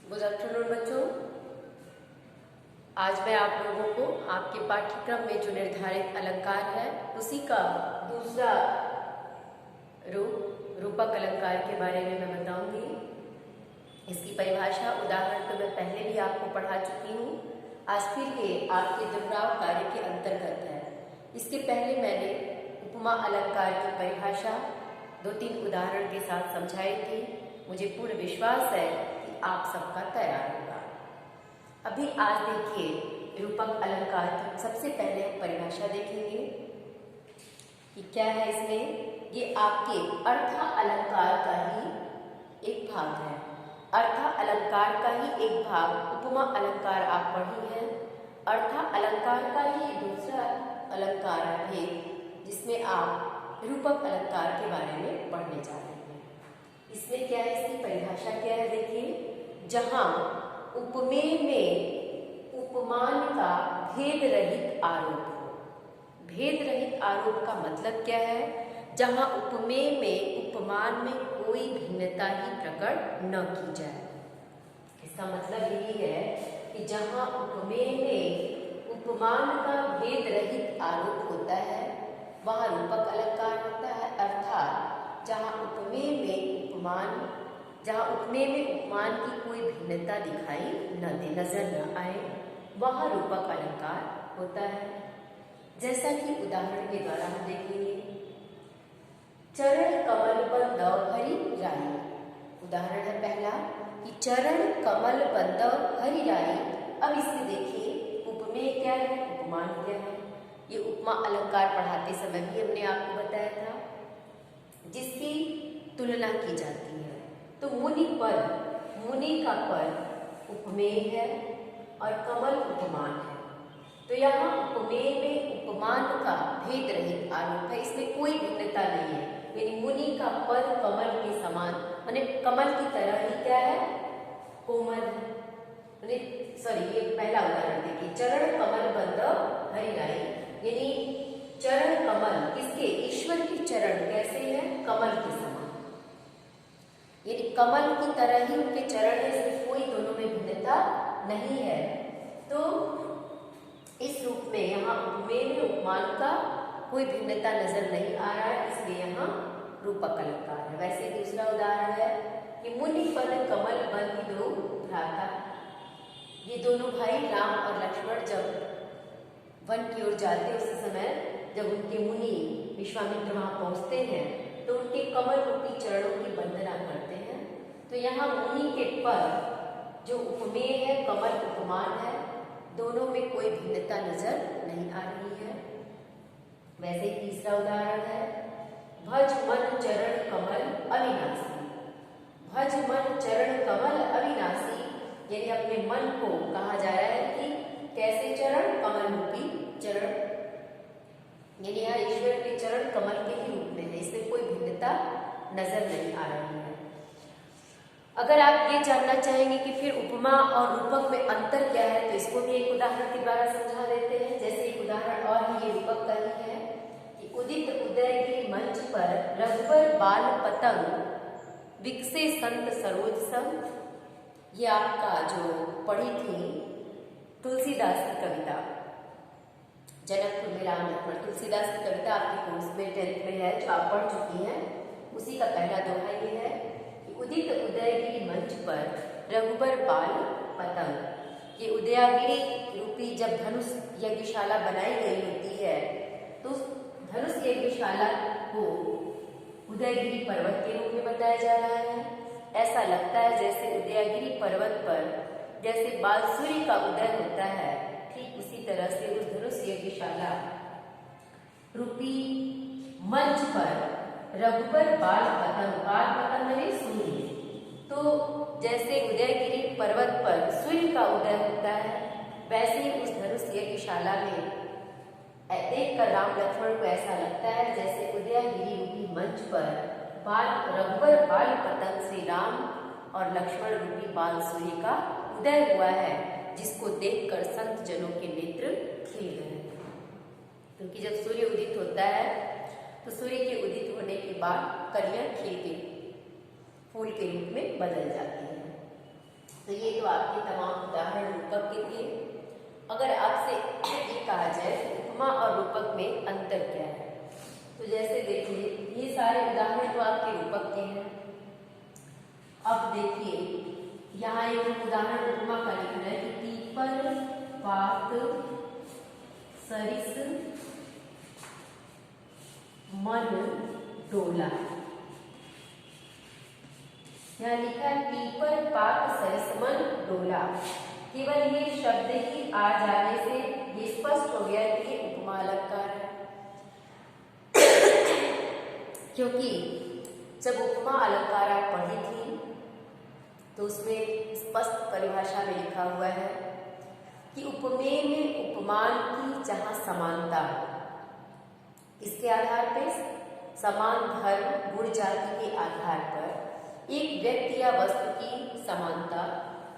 Good afternoon बच्चों। आज मैं आप लोगों को आपके पाठ्यक्रम में जो निर्धारित अलंकार है उसी का दूसरा रूपक अलंकार के बारे में मैं बताऊंगी। इसकी परिभाषा उदाहरण तो मैं पहले भी आपको पढ़ा चुकी हूँ। आज फिर ये आपके दोहराव कार्य के अंतर्गत है। इसके पहले मैंने उपमा अलंकार की परिभाषा 2-3 उदाहरण के साथ समझाई थी। मुझे पूर्ण विश्वास है कि आप सबका तैयार होगा। अभी आज देखिए रूपक अलंकार की सबसे पहले परिभाषा देखेंगे कि क्या है इसमें। ये आपके अर्थ अलंकार का ही एक भाग है। अर्थ अलंकार का ही एक भाग उपमा अलंकार आप पढ़ी है। अर्थ अलंकार का ही दूसरा अलंकार है जिसमें आप रूपक अलंकार के बारे में पढ़ने जा रहे हैं। इसमें क्या है, इसकी परिभाषा क्या है देखिए। जहां उपमेय में उपमान का भेद रहित आरोप हो। भेद रहित आरोप का मतलब क्या है? जहां उपमेय में उपमान में कोई भिन्नता ही प्रकट न की जाए। इसका मतलब यही है कि जहां उपमेय में उपमान का भेद रहित आरोप होता है वहां रूपक अलंकार होता है। अर्थात जहां उपमेय में उपमान की कोई भिन्नता दिखाई न दे, नजर न आए, वहां रूपक अलंकार होता है। जैसा कि उदाहरण के द्वारा हम देखेंगे, चरण कमल बंदव हरि राई। उदाहरण है पहला कि चरण कमल बंदव हरि राई। अब इसमें देखिए उपमेय क्या है, उपमान क्या है। ये उपमा अलंकार पढ़ाते समय भी हमने आपको बताया था, जिसकी तुलना की जाती है। तो मुनि का पद उपमेय है और कमल उपमान है। तो यहाँ उपमेय में उपमान का भेद रहित आरोप है, इसमें कोई भिन्नता नहीं है। यानी मुनि का पद कमल के समान, माने कमल की तरह ही क्या है, कोमल है। ये पहला उदाहरण देखिए, चरण कमल बंदव हरि राई। यानी चरण कमल किसके, ईश्वर के चरण कैसे है, कमल के समान। यानी कमल की तरह ही उनके चरण है, इसमें कोई दोनों में भिन्नता नहीं है। तो इस रूप में यहाँ उपमेय में उपमान का कोई भिन्नता नजर नहीं आ रहा है, इसलिए यहाँ रूपक अलंकार है। वैसे दूसरा उदाहरण है कि मुनि पद कमल बन दो भ्राता। ये दोनों भाई राम और लक्ष्मण जब वन की ओर जाते उस समय जब उनके मुनि विश्वामित्र वहां पहुंचते हैं तो उनके कमल रूपी चरणों की वंदना करते हैं। तो यहाँ मुनि के पद जो उपमेय है, कमल उपमान है, दोनों में कोई भिन्नता नजर नहीं आ रही है। वैसे तीसरा उदाहरण है, भज मन चरण कमल अविनाशी। भज मन चरण कमल अविनाशी, यानी अपने मन को कहा जा रहा है कि कैसे चरण, कमल रूपी चरण। यानी यहाँ ईश्वर के चरण कमल के ही रूप में है, इसमें कोई भिन्नता नजर नहीं आ रही है। अगर आप ये जानना चाहेंगे कि फिर उपमा और रूपक में अंतर क्या है, तो इसको भी एक उदाहरण के द्वारा समझा देते हैं। जैसे एक उदाहरण और ही ये रूपक का ही है कि उदित उदय के मंच पर रघुबर बाल पतंग विकसे संत सरोज संग। ये आपका जो पढ़ी थी तुलसीदास की कविता, जनकपुर में राम लक्ष्मण, तुलसीदास की कविता आपके कोर्स में 10th में है, जो आप पढ़ चुकी हैं। उसी का पहला दोहा ये है कि उदित उदयगिरी मंच पर रघुबर बाल पतंग। ये उदयगिरी रूपी जब धनुष यज्ञशाला बनाई गई होती है तो धनुष यज्ञशाला को उदयगिरी पर्वत के रूप में बताया जा रहा है। ऐसा लगता है जैसे उदयगिरी पर्वत पर जैसे बालसूरी का उदय होता है, ठीक उसी तरह से उस धनुष यज्ञशाला रूपी मंच पर रघुबर बाल पतंग ने सूर्य। तो जैसे उदयगिरी पर्वत पर सूर्य का उदय होता है, वैसे ही उस धनुष यज्ञशाला में देखकर राम लक्ष्मण को ऐसा लगता है जैसे उदयगिरी रूपी मंच पर रघुबर बाल पतंग से राम और लक्ष्मण रूपी बाल सूर्य का उदय हुआ है, जिसको देखकर संत जनों के नेत्र खिल गए। क्योंकि जब सूर्य उदित होता है तो सूर्य के उदित होने के बाद कलियां खिल के फूल के रूप में बदल जाती हैं। तो ये तो आपके तमाम उदाहरण रूपक के थे। अगर आपसे ये कहा जाए उपमा और रूपक में अंतर क्या है, तो जैसे देखिए ये सारे उदाहरण तो आपके रूपक के हैं। अब देखिए यहाँ एक उदाहरण उपमा का लिखना है कि पीपल पात सरिस मन डोला। यहाँ लिखा है पीपल पात सरिस मन डोला। केवल ये शब्द ही आ जाने से ये स्पष्ट हो गया कि ये उपमा अलंकार है। क्योंकि जब उपमा अलंकार आप पढ़ी थी तो उसमें स्पष्ट परिभाषा में लिखा हुआ है कि उपमेय में उपमान की जहाँ समानता, इसके आधार पर समान धर्म गुण जाति के आधार पर एक व्यक्ति या वस्तु की समानता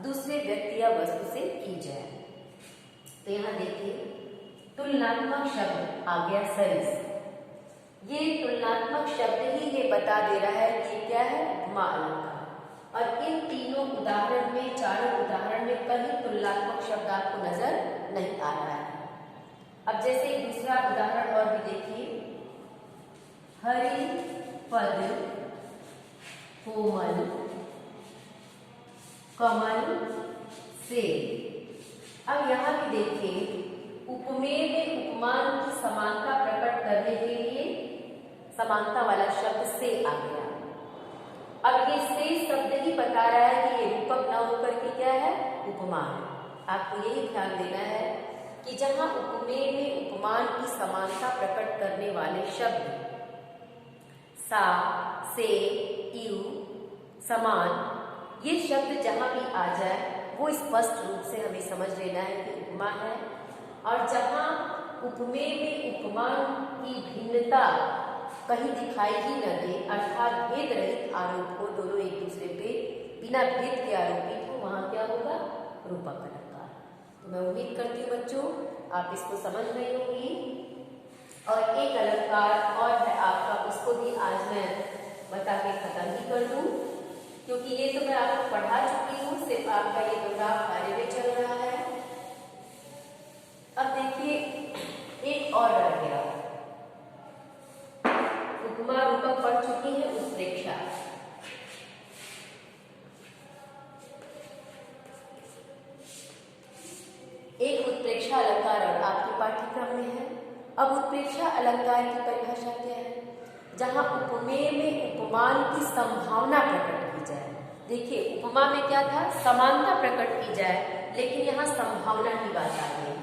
दूसरे व्यक्ति या वस्तु से की जाए। तो यहाँ देखिए तुलनात्मक शब्द आ गया सरिस। ये तुलनात्मक शब्द ही ये बता दे रहा है कि क्या है, उपमा अलंकार। और इन तीनों उदाहरण में, चारों उदाहरण में कहीं तुलनात्मक शब्द आपको नजर नहीं आ रहा है। अब जैसे दूसरा उदाहरण और भी देखिए, हरि पद कोमल कमल से। अब यहाँ भी देखिए उपमेय में उपमान की समानता प्रकट करने के लिए समानता वाला शब्द से आ गया। अब ये से शब्द ही बता रहा है कि ये रूपक न होकर के क्या है, उपमा है। आपको यही ध्यान देना है कि जहाँ उपमेय में उपमान की समानता प्रकट करने वाले शब्द सा, से, इव, समान, ये शब्द जहाँ भी आ जाए वो स्पष्ट रूप से हमें समझ लेना है कि उपमा है। और जहाँ उपमेय में उपमान की भिन्नता कहीं दिखाई ही न दे, अर्थात भेद रहित आरोप हो, दोनों एक दूसरे पे बिना भेद के आरोपित हो, वहाँ क्या होगा, रूपक अलंकार। तो मैं उम्मीद करती हूँ बच्चों आप इसको समझ रहे होंगी। और एक अलंकार और है आपका, उसको भी आज मैं बता के खत्म ही कर दूँ, क्योंकि ये तो मैं आपको पढ़ा चुकी हूँ, सिर्फ आपका ये दोहराव कार्य में चल रहा है। अब देखिए एक और रह गया, उपमा रूपक पढ़ चुकी है, उत्प्रेक्षा। एक उत्प्रेक्षा अलंकार और आपके पाठ्यक्रम में है। अब उत्प्रेक्षा अलंकार की परिभाषा क्या है, जहां उपमेय में उपमान की संभावना प्रकट की जाए। देखिए उपमा में क्या था, समानता प्रकट की जाए, लेकिन यहाँ संभावना की बात आ गई।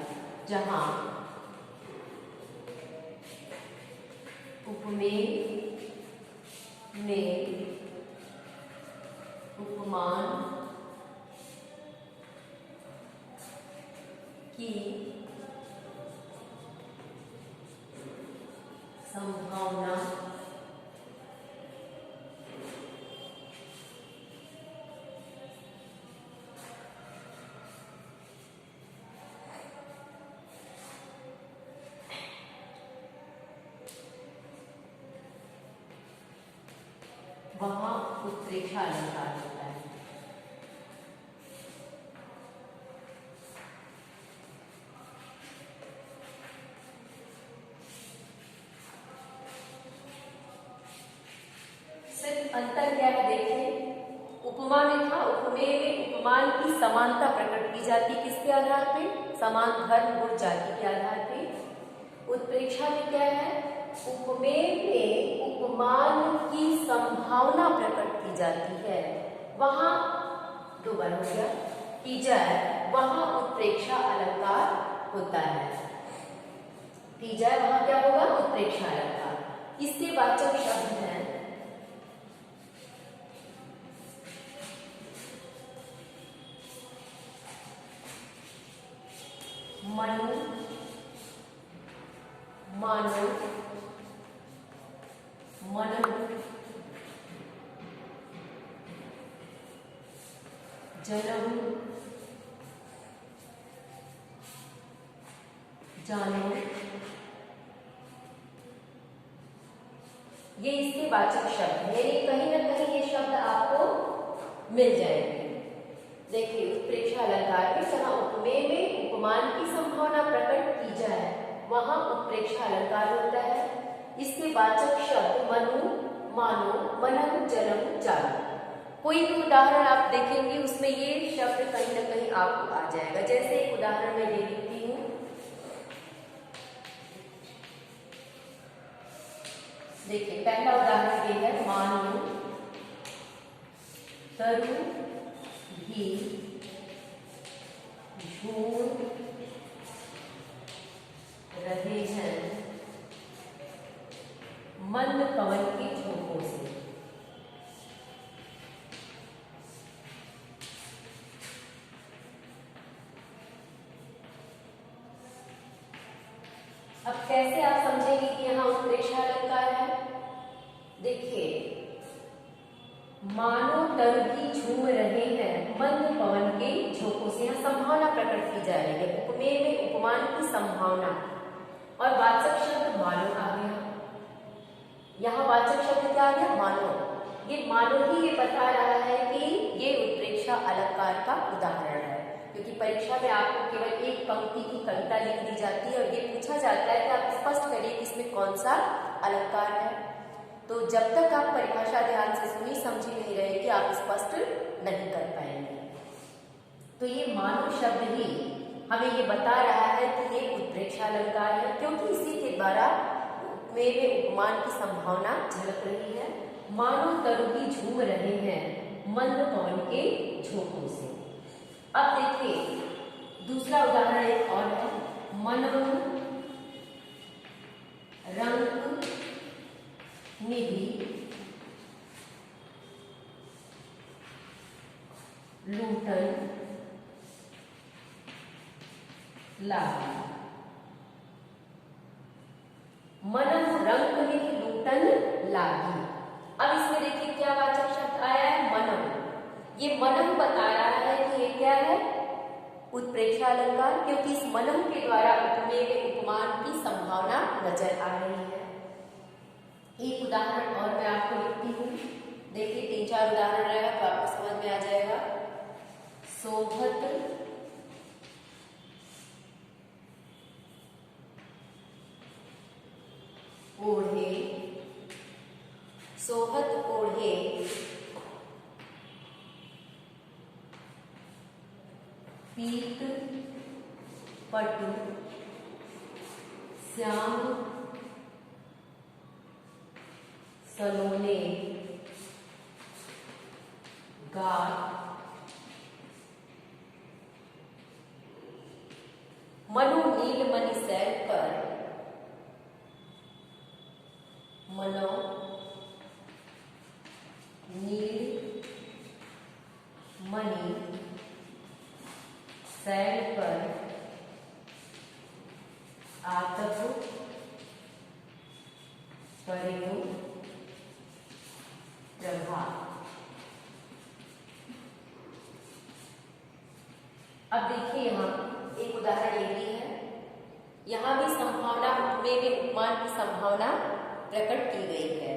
जहां उपमेय में उपमान की संभावना वहां उत्प्रेक्षा अलंकार होता है। सिर्फ अंतर क्या है, देखिए उपमा में था, उपमेय में उपमान की समानता प्रकट की जाती, किसके आधार पे, समान धर्म गुण जाति के आधार पे। उत्प्रेक्षा में क्या है, उपमेय में उपमान की संभावना प्रकट की जाती है, वहां दो बार हो गया, की जाए, वहां उत्प्रेक्षा अलंकार होता है। की जाए वहां क्या होगा, उत्प्रेक्षा अलंकार। इसके वाचक शब्द हैं मनु, मानो, मनन, जनहु, जानो, ये इसके वाचक शब्द हैं। कहीं ना कहीं ये शब्द आपको मिल जाएंगे। देखिए उत्प्रेक्षा अलंकार में जहाँ उपमेय में उपमान की संभावना प्रकट की जाए वहां उत्प्रेक्षा अलंकार होता है। इसके वाचक शब्द मनु, मानो, मनम, जनम, जानो। कोई भी उदाहरण आप देखेंगे उसमें ये शब्द कहीं ना कहीं आपको आ जाएगा। जैसे एक उदाहरण मैं ये लिखती हूँ, देखिए पहला उदाहरण ये है, मानो तरु भी झूम रहे हैं मंद पवन के झोंकों से। अब कैसे आप समझेंगे कि यहाँ उत्प्रेक्षा अलंकार है? देखिए मानो तरु झूम रहे हैं मंद पवन के झोंकों से, यहाँ संभावना प्रकट की जा रही है। उपमेय में उपमान की संभावना और वाचक शब्द मानो आ गया। यहाँ वाचक शब्द क्या आ गया? मानो। ये मानो ही ये बता रहा है कि ये उत्प्रेक्षा अलंकार का उदाहरण है, क्योंकि परीक्षा में आपको केवल एक पंक्ति की कविता लिख दी जाती है और ये पूछा जाता है कि आप स्पष्ट करिए कि इसमें कौन सा अलंकार है। तो जब तक आप परिभाषा ध्यान से सुनी समझी नहीं रहेगी आप स्पष्ट नहीं कर पाएंगे। तो ये मानो शब्द ही हमें ये बता रहा है कि ये उत्प्रेक्षा अलंकार है, क्योंकि इसी के द्वारा उपमेय में उपमान की संभावना झलक रही है। मानो तरु भी झूम रहे हैं मंद पवन के झोंकों से। अब देखिए दूसरा उदाहरण एक और है, मनम रंग निधि लूटन लागी। मनम रंग निधि लूटन लागी। अब इसमें देखिए क्या वाचक शब्द आया है? मनम। ये मनम बता रहा है कि ये क्या है? उत्प्रेक्षा अलंकार, क्योंकि इस मनम के द्वारा उपमेय में उपमान की संभावना नजर आ रही है। एक उदाहरण और मैं आपको लिखती हूँ, देखिए 3-4 उदाहरण रहेगा तो आपको समझ में आ जाएगा। शोभत ओढ़े, शोभत ओढ़े पीत पटु श्याम सलोने गात मनु नील मणि सैल पर, मनो नील मणि सैल पर आतप परेनु प्रभात। अब देखिए यहाँ एक उदाहरण ये भी है, यहाँ भी संभावना उपमेय में उपमान की संभावना प्रकट की गई है।